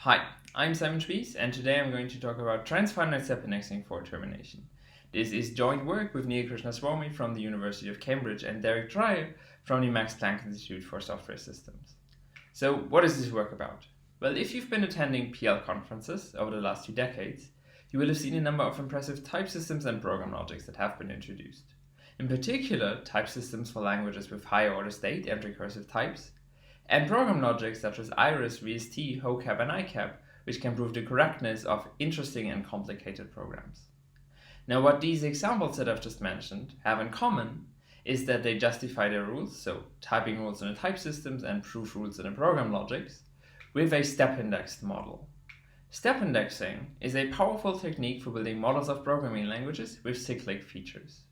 Hi, I'm Simon Spies, and today I'm going to talk about Transfinite Step indexing for termination. This is joint work with Neel Krishnaswami from the University of Cambridge and Dreyer from the Max Planck Institute for Software Systems. So what is this work about? Well, if you've been attending PL conferences over the last 2 decades, you will have seen a number of impressive type systems and program logics that have been introduced. In particular, type systems for languages with higher order state and recursive types, and program logics such as iris, VST, HOCAP, and ICAP, which can prove the correctness of interesting and complicated programs. Now, what these examples that I've just mentioned have in common is that they justify their rules, so typing rules in the type systems and proof rules in the program logics, with a step-indexed model. Step indexing is a powerful technique for building models of programming languages with cyclic features.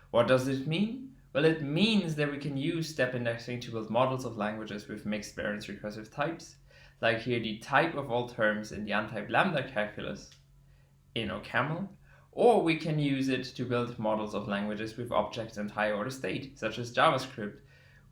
What does it mean? Well, it means that we can use step indexing to build models of languages with mixed variance recursive types, like here the type of all terms in the untyped lambda calculus in OCaml, or we can use it to build models of languages with objects and higher order state, such as JavaScript,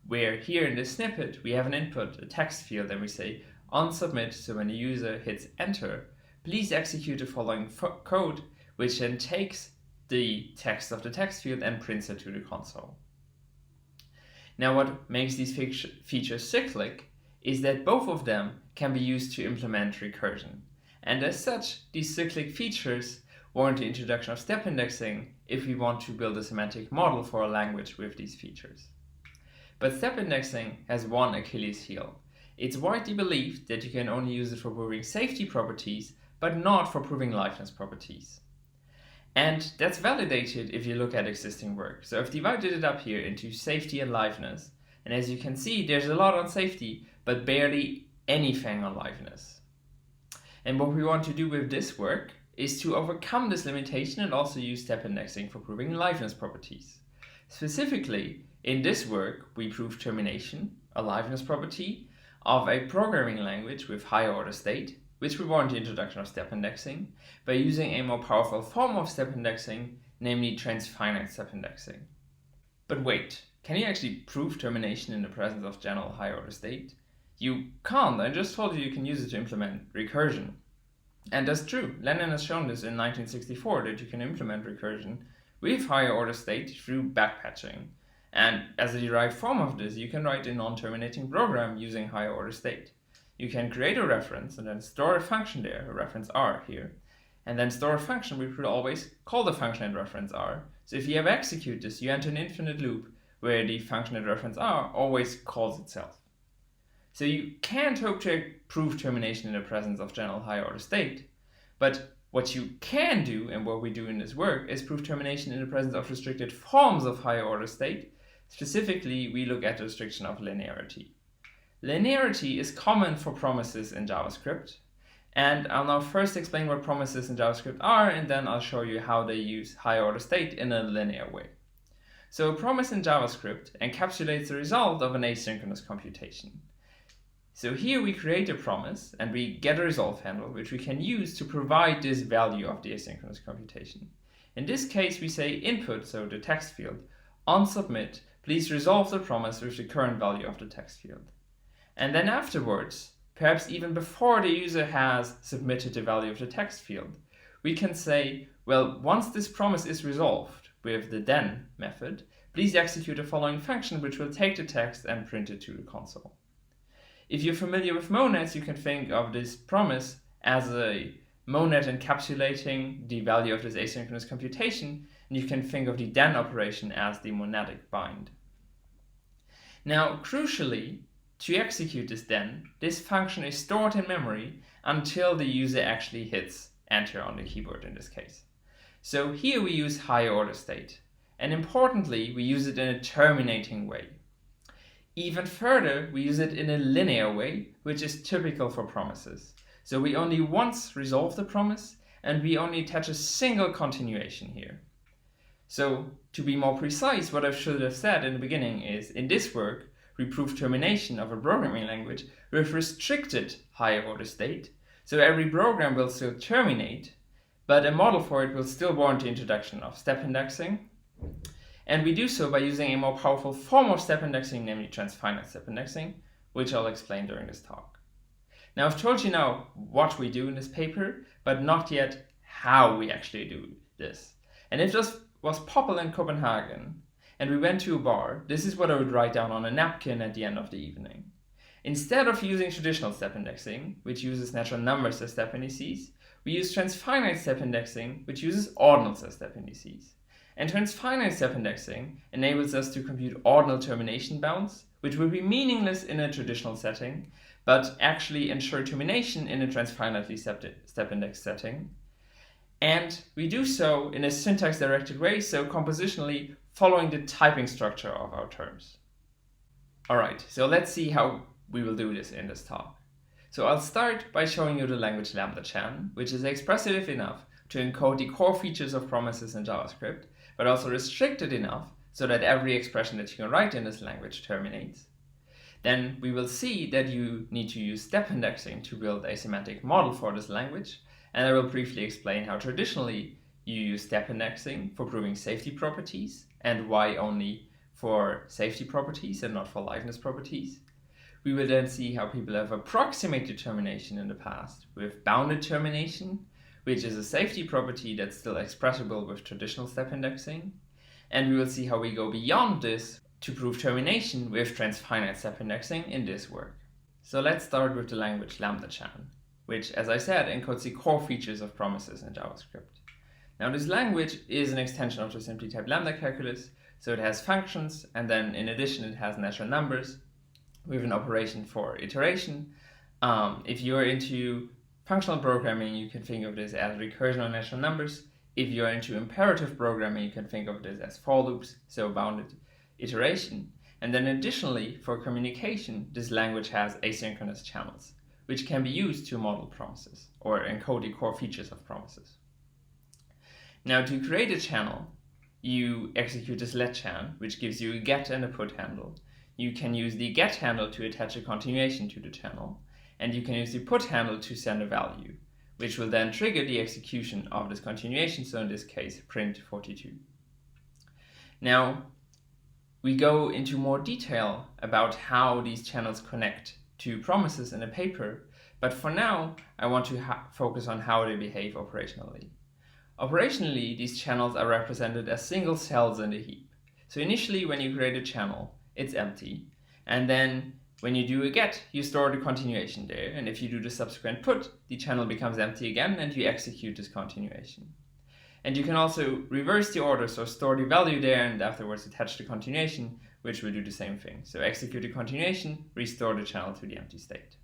where here in this snippet we have an input, a text field, and we say on submit, so when the user hits enter, please execute the following code, which then takes the text of the text field and prints it to the console. Now, what makes these features cyclic is that both of them can be used to implement recursion. And as such, these cyclic features warrant the introduction of step indexing if we want to build a semantic model for a language with these features. But step indexing has one Achilles heel. It's widely believed that you can only use it for proving safety properties, but not for proving liveness properties. And that's validated if you look at existing work. So I've divided it up here into safety and liveness. And as you can see, there's a lot on safety, but barely anything on liveness. And what we want to do with this work is to overcome this limitation and also use step indexing for proving liveness properties. Specifically, in this work, we prove termination, a liveness property, of a programming language with higher order state, which we warrant the introduction of step indexing, by using a more powerful form of step indexing, namely transfinite step indexing. But wait, can you actually prove termination in the presence of general higher order state? You can't. I just told you can use it to implement recursion. And that's true. Lenin has shown this in 1964 that you can implement recursion with higher order state through backpatching. And as a derived form of this, you can write a non-terminating program using higher order state. You can create a reference and then store a function there, a reference r here, and then store a function which will always call the function at reference r. So if you ever execute this, you enter an infinite loop where the function at reference r always calls itself. So you can't hope to prove termination in the presence of general higher order state, but what you can do, and what we do in this work, is prove termination in the presence of restricted forms of higher order state. Specifically, we look at the restriction of linearity. Linearity is common for promises in JavaScript, and I'll now first explain what promises in JavaScript are, and then I'll show you how they use higher order state in a linear way. So a promise in JavaScript encapsulates the result of an asynchronous computation. So here we create a promise and we get a resolve handle which we can use to provide this value of the asynchronous computation. In this case we say input, so the text field, on submit, please resolve the promise with the current value of the text field. And then afterwards, perhaps even before the user has submitted the value of the text field, we can say, well, once this promise is resolved with the then method, please execute the following function which will take the text and print it to the console. If you're familiar with monads, you can think of this promise as a monad encapsulating the value of this asynchronous computation, and you can think of the then operation as the monadic bind. Now, crucially, to execute this then, this function is stored in memory until the user actually hits enter on the keyboard in this case. So here we use higher order state, and importantly, we use it in a terminating way. Even further, we use it in a linear way, which is typical for promises. So we only once resolve the promise, and we only attach a single continuation here. So to be more precise, what I should have said in the beginning is, in this work, we prove termination of a programming language with restricted higher order state. So every program will still terminate, but a model for it will still warrant the introduction of step indexing. And we do so by using a more powerful form of step indexing, namely transfinite step indexing, which I'll explain during this talk. Now I've told you now what we do in this paper, but not yet how we actually do this. And if this was POPL in Copenhagen, and we went to a bar, this is what I would write down on a napkin at the end of the evening. Instead of using traditional step indexing, which uses natural numbers as step indices, we use transfinite step indexing, which uses ordinals as step indices. And transfinite step indexing enables us to compute ordinal termination balance, which would be meaningless in a traditional setting, but actually ensure termination in a transfinitely step index setting. And we do so in a syntax-directed way, so compositionally following the typing structure of our terms. Alright, so let's see how we will do this in this talk. So I'll start by showing you the language lambda-chan, which is expressive enough to encode the core features of promises in JavaScript, but also restricted enough so that every expression that you can write in this language terminates. Then we will see that you need to use step indexing to build a semantic model for this language, and I will briefly explain how traditionally you use step indexing for proving safety properties and why only for safety properties and not for liveness properties. We will then see how people have approximated termination in the past with bounded termination, which is a safety property that's still expressible with traditional step indexing. And we will see how we go beyond this to prove termination with transfinite step indexing in this work. So let's start with the language lambda-chan, which, as I said, encodes the core features of promises in JavaScript. Now this language is an extension of the simply typed lambda calculus, so it has functions, and then in addition it has natural numbers with an operation for iteration. If you're into functional programming, you can think of this as recursion of natural numbers. If you're into imperative programming, you can think of this as for loops, so bounded iteration. And then additionally, for communication, this language has asynchronous channels, which can be used to model promises or encode the core features of promises. Now to create a channel, you execute this letchan, which gives you a get and a put handle. You can use the get handle to attach a continuation to the channel, and you can use the put handle to send a value, which will then trigger the execution of this continuation, so in this case, print 42. Now, we go into more detail about how these channels connect to promises in a paper, but for now, I want to focus on how they behave operationally. Operationally, these channels are represented as single cells in the heap. So initially, when you create a channel, it's empty, and then when you do a get, you store the continuation there, and if you do the subsequent put, the channel becomes empty again and you execute this continuation. And you can also reverse the order, so store the value there and afterwards attach the continuation, which will do the same thing. So execute the continuation, restore the channel to the empty state.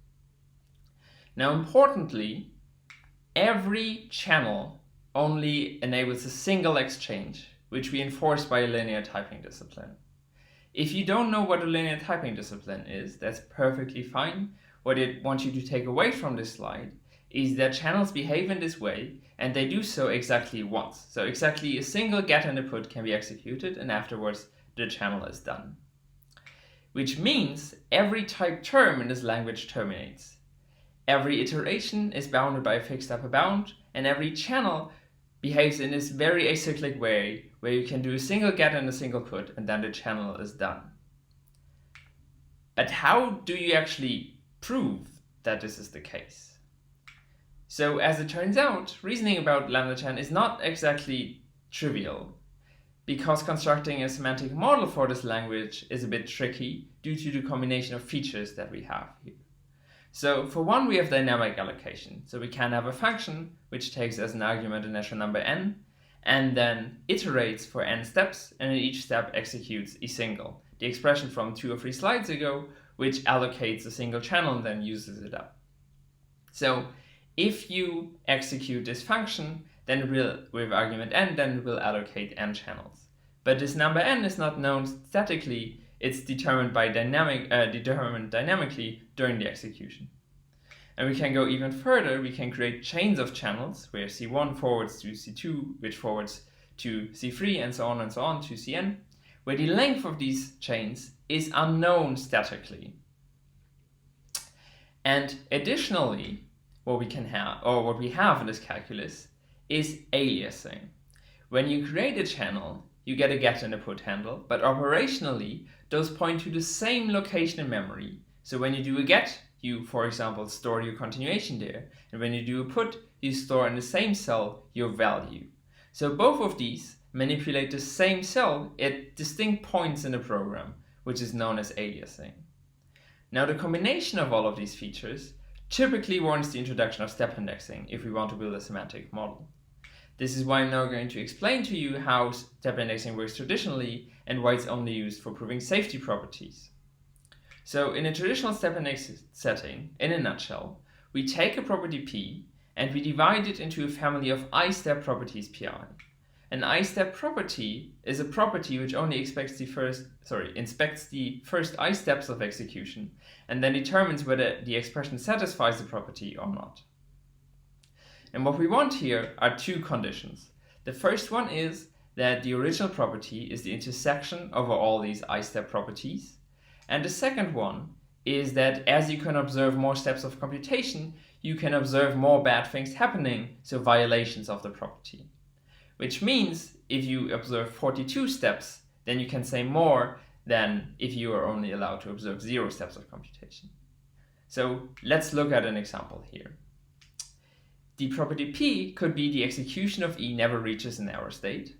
Now importantly, every channel only enables a single exchange, which we enforce by a linear typing discipline. If you don't know what a linear typing discipline is, that's perfectly fine. What I want you to take away from this slide is that channels behave in this way, and they do so exactly once. So exactly a single get and a put can be executed, and afterwards the channel is done. Which means every typed term in this language terminates. Every iteration is bounded by a fixed upper bound, and every channel behaves in this very acyclic way, where you can do a single get and a single put, and then the channel is done. But how do you actually prove that this is the case? So as it turns out, reasoning about lambda-chan is not exactly trivial, because constructing a semantic model for this language is a bit tricky due to the combination of features that we have here. So for one, we have dynamic allocation. So we can have a function which takes as an argument a natural number n, and then iterates for n steps, and in each step executes a single, the expression from 2 or 3 slides ago, which allocates a single channel and then uses it up. So if you execute this function, then it will, with argument n, then it will allocate n channels. But this number n is not known statically, it's determined by dynamically during the execution. And we can go even further, we can create chains of channels where C1 forwards to C2, which forwards to C3, and so on to Cn, where the length of these chains is unknown statically. And additionally, what we have in this calculus is aliasing. When you create a channel, you get a get and a put handle, but operationally, those point to the same location in memory. So when you do a get, you, for example, store your continuation there. And when you do a put, you store in the same cell your value. So both of these manipulate the same cell at distinct points in the program, which is known as aliasing. Now the combination of all of these features typically warrants the introduction of step indexing if we want to build a semantic model. This is why I'm now going to explain to you how step indexing works traditionally and why it's only used for proving safety properties. So in a traditional step indexing setting, in a nutshell, we take a property P and we divide it into a family of I-step properties Pi. An I-step property is a property which only inspects the first I steps of execution and then determines whether the expression satisfies the property or not. And what we want here are two conditions. The first one is that the original property is the intersection over all these I-step properties. And the second one is that as you can observe more steps of computation, you can observe more bad things happening, so violations of the property. Which means if you observe 42 steps, then you can say more than if you are only allowed to observe 0 steps of computation. So let's look at an example here. The property P could be the execution of E never reaches an error state.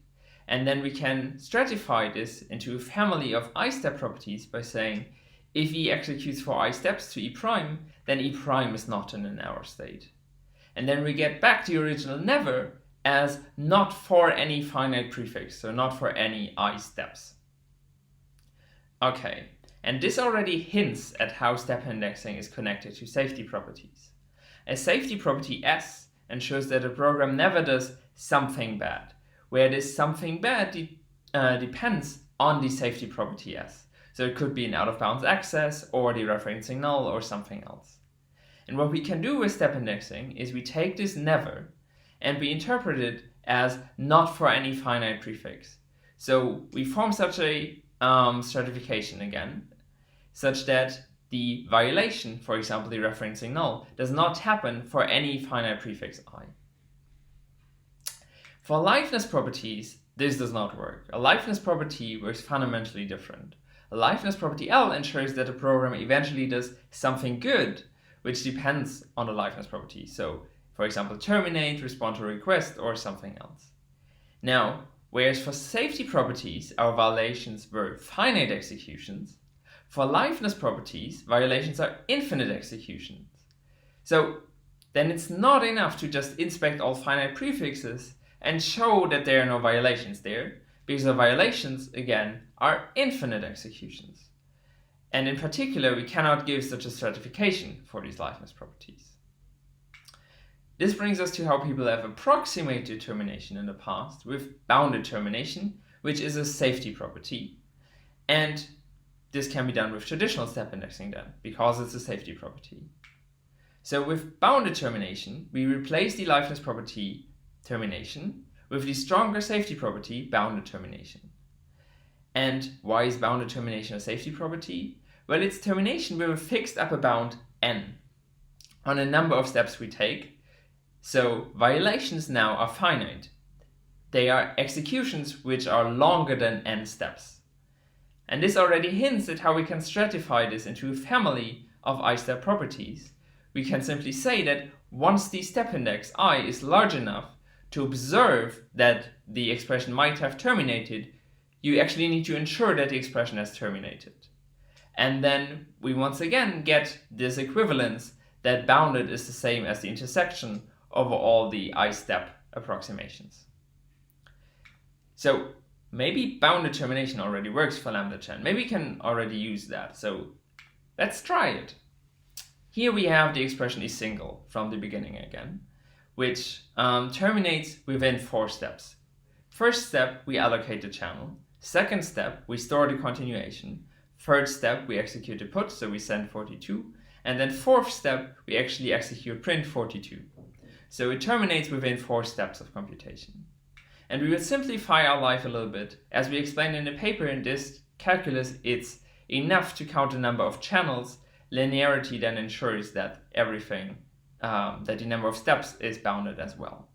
And then we can stratify this into a family of I-step properties by saying if E executes for I steps to E prime, then E prime is not in an error state. And then we get back the original never as not for any finite prefix, so not for any I steps. Okay, and this already hints at how step indexing is connected to safety properties. A safety property S ensures that a program never does something bad, where this something bad depends on the safety property S. So it could be an out-of-bounds access or dereferencing null or something else. And what we can do with step indexing is we take this never and we interpret it as not for any finite prefix. So we form such a stratification again, such that the violation, for example, the referencing null, does not happen for any finite prefix I. For liveness properties, this does not work. A liveness property works fundamentally different. A liveness property L ensures that the program eventually does something good, which depends on the liveness property. So, for example, terminate, respond to a request, or something else. Now, whereas for safety properties, our violations were finite executions, for liveness properties, violations are infinite executions. So then it's not enough to just inspect all finite prefixes and show that there are no violations there, because the violations, again, are infinite executions. And in particular, we cannot give such a stratification for these liveness properties. This brings us to how people have approximated termination in the past with bounded termination, which is a safety property. And this can be done with traditional step indexing then, because it's a safety property. So with bounded termination, we replace the liveness property termination with the stronger safety property bounded termination. And why is bounded termination a safety property? Well, it's termination with a fixed upper bound n on a number of steps we take. So violations now are finite. They are executions which are longer than n steps. And this already hints at how we can stratify this into a family of I-step properties. We can simply say that once the step index I is large enough to observe that the expression might have terminated, you actually need to ensure that the expression has terminated. And then we once again get this equivalence that bounded is the same as the intersection over all the I-step approximations. So maybe bounded termination already works for lambda chan. Maybe we can already use that. So let's try it. Here we have the expression is single from the beginning again, which terminates within 4 steps. First step, we allocate the channel. Second step, we store the continuation. Third step, we execute the put, so we send 42. And then fourth step, we actually execute print 42. So it terminates within 4 steps of computation. And we will simplify our life a little bit. As we explained in the paper in this calculus, it's enough to count the number of channels. Linearity then ensures that everything, that the number of steps is bounded as well.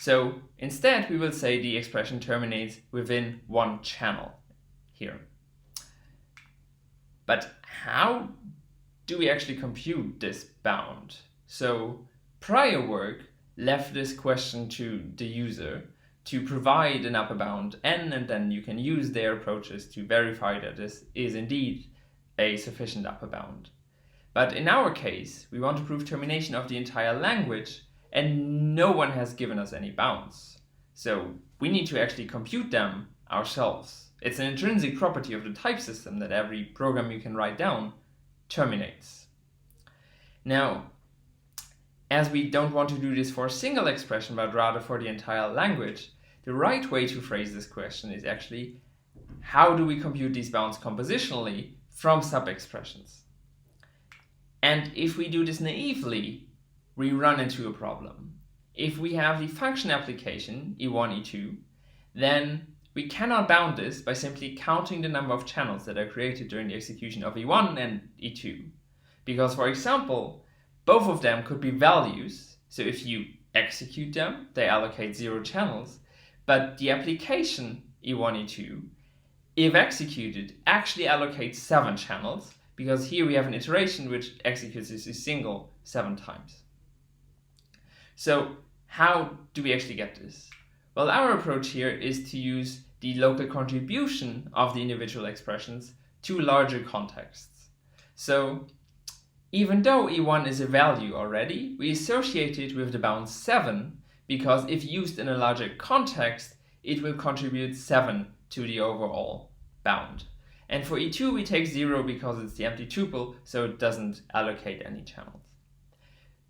So instead, we will say the expression terminates within 1 channel here. But how do we actually compute this bound? So prior work left this question to the user to provide an upper bound n, and then you can use their approaches to verify that this is indeed a sufficient upper bound. But in our case, we want to prove termination of the entire language, and no one has given us any bounds. So we need to actually compute them ourselves. It's an intrinsic property of the type system that every program you can write down terminates. Now, as we don't want to do this for a single expression, but rather for the entire language, the right way to phrase this question is actually, how do we compute these bounds compositionally from sub-expressions? And if we do this naively, we run into a problem. If we have the function application, E1, E2, then we cannot bound this by simply counting the number of channels that are created during the execution of E1 and E2. Because, for example, both of them could be values, so if you execute them, they allocate 0 channels, but the application E1, E2, if executed, actually allocates 7 channels, because here we have an iteration which executes this single 7 times. So how do we actually get this? Well, our approach here is to use the local contribution of the individual expressions to larger contexts. So even though E1 is a value already, we associate it with the bound 7, because if used in a larger context, it will contribute 7 to the overall bound. And for E2 we take 0 because it's the empty tuple, so it doesn't allocate any channels.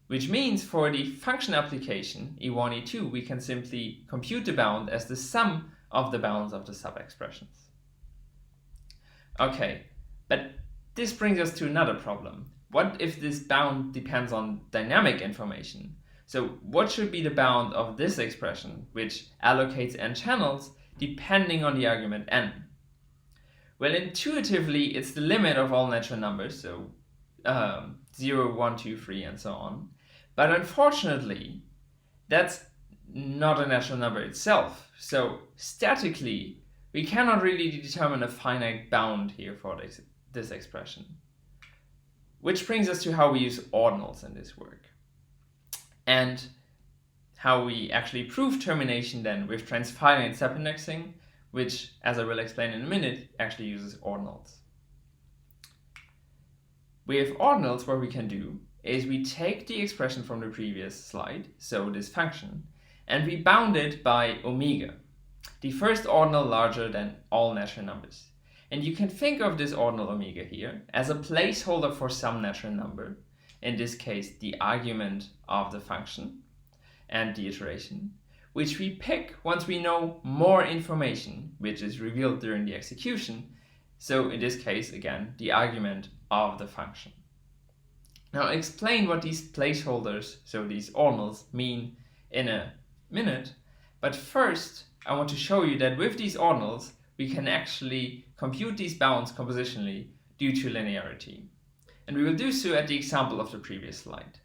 Which means for the function application, E1, E2, we can simply compute the bound as the sum of the bounds of the sub-expressions. Okay, but this brings us to another problem. What if this bound depends on dynamic information? So what should be the bound of this expression, which allocates n channels depending on the argument n? Well, intuitively, it's the limit of all natural numbers, so 0, 1, 2, 3, and so on. But unfortunately, that's not a natural number itself. So statically, we cannot really determine a finite bound here for this expression. Which brings us to how we use ordinals in this work. And how we actually prove termination then with transfinite step indexing, which, as I will explain in a minute, actually uses ordinals. With ordinals, what we can do is we take the expression from the previous slide, so this function, and we bound it by omega, the first ordinal larger than all natural numbers. And you can think of this ordinal omega here as a placeholder for some natural number, in this case the argument of the function and the iteration, which we pick once we know more information, which is revealed during the execution. So in this case, again, the argument of the function. Now I'll explain what these placeholders, so these ordinals, mean in a minute. But first, I want to show you that with these ordinals, we can actually compute these bounds compositionally due to linearity. And we will do so at the example of the previous slide.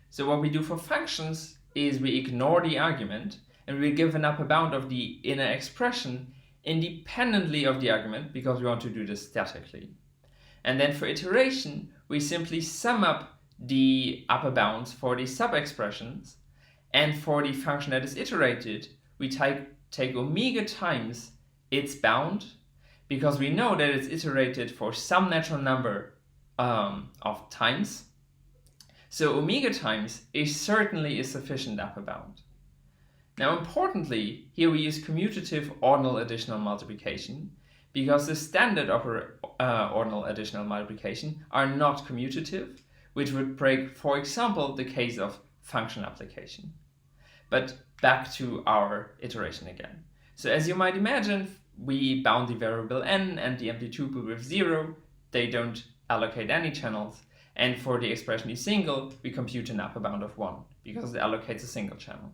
So what we do for functions is we ignore the argument, and we give an upper bound of the inner expression independently of the argument, because we want to do this statically. And then for iteration, we simply sum up the upper bounds for the sub-expressions, and for the function that is iterated, we take omega times its bound, because we know that it's iterated for some natural number of times. So omega times is certainly a sufficient upper bound. Now importantly, here we use commutative ordinal additional multiplication, because the standard ordinal additional multiplication are not commutative, which would break, for example, the case of function application. But back to our iteration again. So as you might imagine, we bound the variable n and the empty tuple with 0. They don't allocate any channels. And for the expression single, we compute an upper bound of 1, because it allocates a single channel.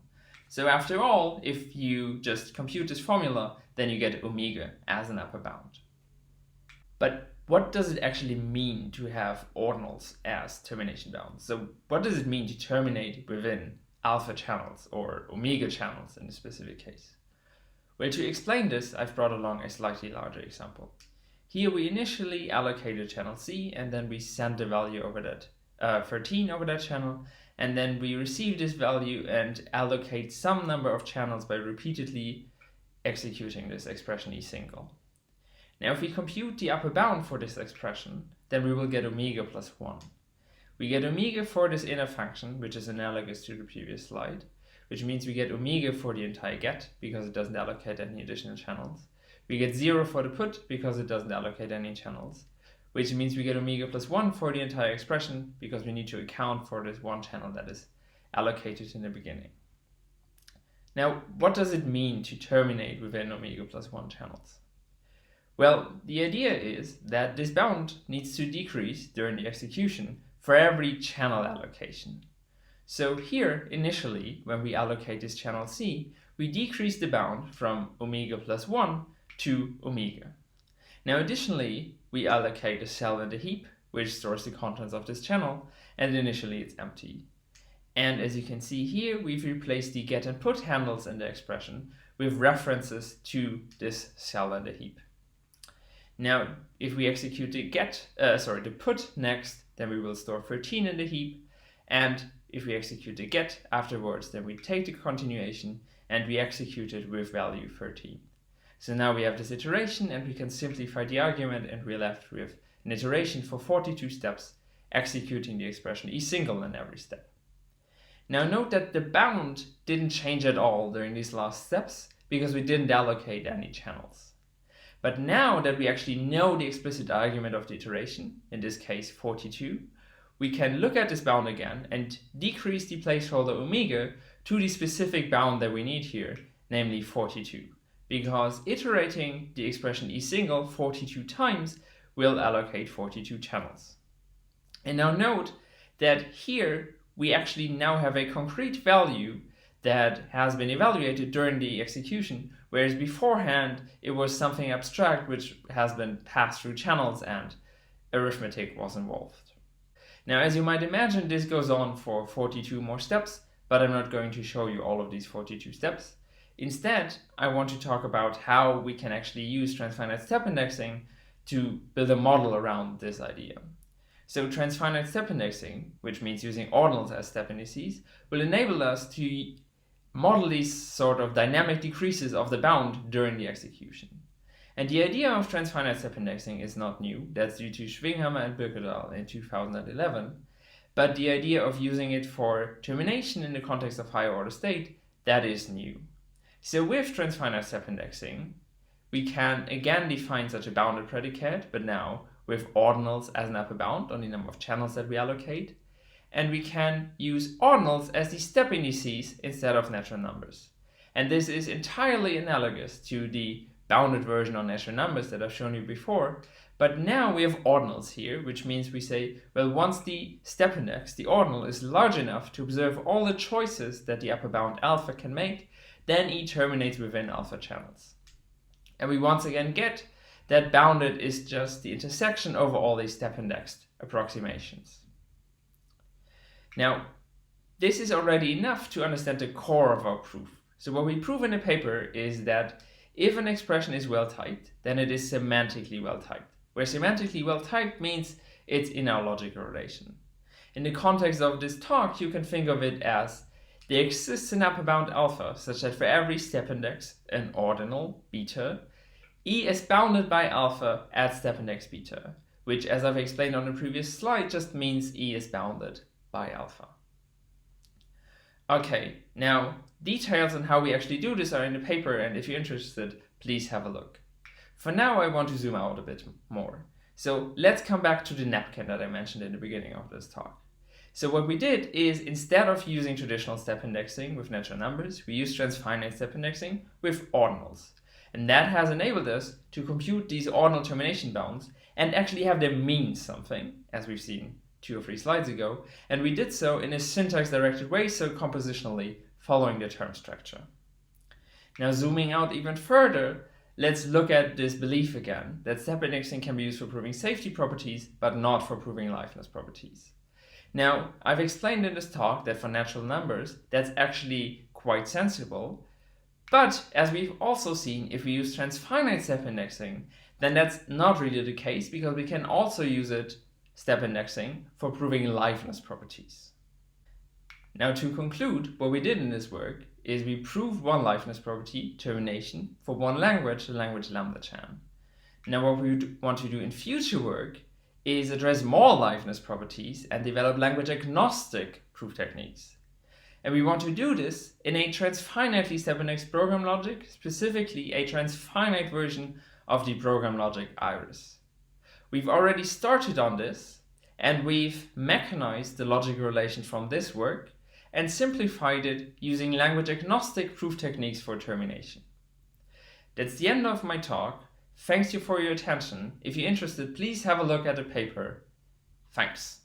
So after all, if you just compute this formula, then you get omega as an upper bound. But what does it actually mean to have ordinals as termination bounds? So what does it mean to terminate within alpha channels or omega channels in this specific case? Well, to explain this, I've brought along a slightly larger example. Here we initially allocate a channel C, and then we send the value over that 13 over that channel, and then we receive this value and allocate some number of channels by repeatedly executing this expression E single. Now if we compute the upper bound for this expression, then we will get omega plus 1. We get omega for this inner function, which is analogous to the previous slide, which means we get omega for the entire get, because it doesn't allocate any additional channels. We get 0 for the put, because it doesn't allocate any channels, which means we get omega plus 1 for the entire expression, because we need to account for this one channel that is allocated in the beginning. Now, what does it mean to terminate within omega plus 1 channels? Well, the idea is that this bound needs to decrease during the execution for every channel allocation. So here, initially, when we allocate this channel C, we decrease the bound from omega plus 1 to omega. Now additionally, we allocate a cell in the heap, which stores the contents of this channel, and initially it's empty. And as you can see here, we've replaced the get and put handles in the expression with references to this cell in the heap. Now, if we execute the put next, then we will store 13 in the heap, and if we execute the get afterwards, then we take the continuation and we execute it with value 13. So now we have this iteration, and we can simplify the argument, and we're left with an iteration for 42 steps, executing the expression E single in every step. Now note that the bound didn't change at all during these last steps, because we didn't allocate any channels. But now that we actually know the explicit argument of the iteration, in this case 42, we can look at this bound again and decrease the placeholder omega to the specific bound that we need here, namely 42. Because iterating the expression E single 42 times will allocate 42 channels. And now note that here we actually now have a concrete value that has been evaluated during the execution, whereas beforehand it was something abstract which has been passed through channels and arithmetic was involved. Now, as you might imagine, this goes on for 42 more steps, but I'm not going to show you all of these 42 steps. Instead, I want to talk about how we can actually use transfinite step indexing to build a model around this idea. So transfinite step indexing, which means using ordinals as step indices, will enable us to model these sort of dynamic decreases of the bound during the execution. And the idea of transfinite step indexing is not new. That's due to Schwinghammer and Birkedahl in 2011. But the idea of using it for termination in the context of higher order state, that is new. So with transfinite step indexing, we can again define such a bounded predicate, but now with ordinals as an upper bound on the number of channels that we allocate. And we can use ordinals as the step indices instead of natural numbers. And this is entirely analogous to the bounded version on natural numbers that I've shown you before. But now we have ordinals here, which means we say, well, once the step index, the ordinal, is large enough to observe all the choices that the upper bound alpha can make, then E terminates within alpha channels. And we once again get that bounded is just the intersection over all these step indexed approximations. Now, this is already enough to understand the core of our proof. So what we prove in the paper is that if an expression is well typed, then it is semantically well typed. Where semantically well typed means it's in our logical relation. In the context of this talk, you can think of it as there exists an upper bound alpha, such that for every step index, an ordinal, beta, E is bounded by alpha at step index beta, which, as I've explained on the previous slide, just means E is bounded by alpha. Okay, now details on how we actually do this are in the paper, and if you're interested, please have a look. For now, I want to zoom out a bit more. So let's come back to the napkin that I mentioned in the beginning of this talk. So what we did is, instead of using traditional step indexing with natural numbers, we used transfinite step indexing with ordinals. And that has enabled us to compute these ordinal termination bounds and actually have them mean something, as we've seen 2 or 3 slides ago. And we did so in a syntax-directed way, so compositionally, following the term structure. Now, zooming out even further, let's look at this belief again, that step indexing can be used for proving safety properties, but not for proving liveness properties. Now, I've explained in this talk that for natural numbers, that's actually quite sensible. But as we've also seen, if we use transfinite step indexing, then that's not really the case, because we can also use step indexing for proving liveness properties. Now, to conclude, what we did in this work is we proved one liveness property, termination, for one language, the language lambda chan. Now, what we want to do in future work is address more liveness properties and develop language agnostic proof techniques. And we want to do this in a transfinitely step indexed program logic, specifically a transfinite version of the program logic iris. We've already started on this, and we've mechanized the logical relation from this work and simplified it using language agnostic proof techniques for termination. That's the end of my talk. Thanks you for your attention. If you're interested, please have a look at the paper. Thanks.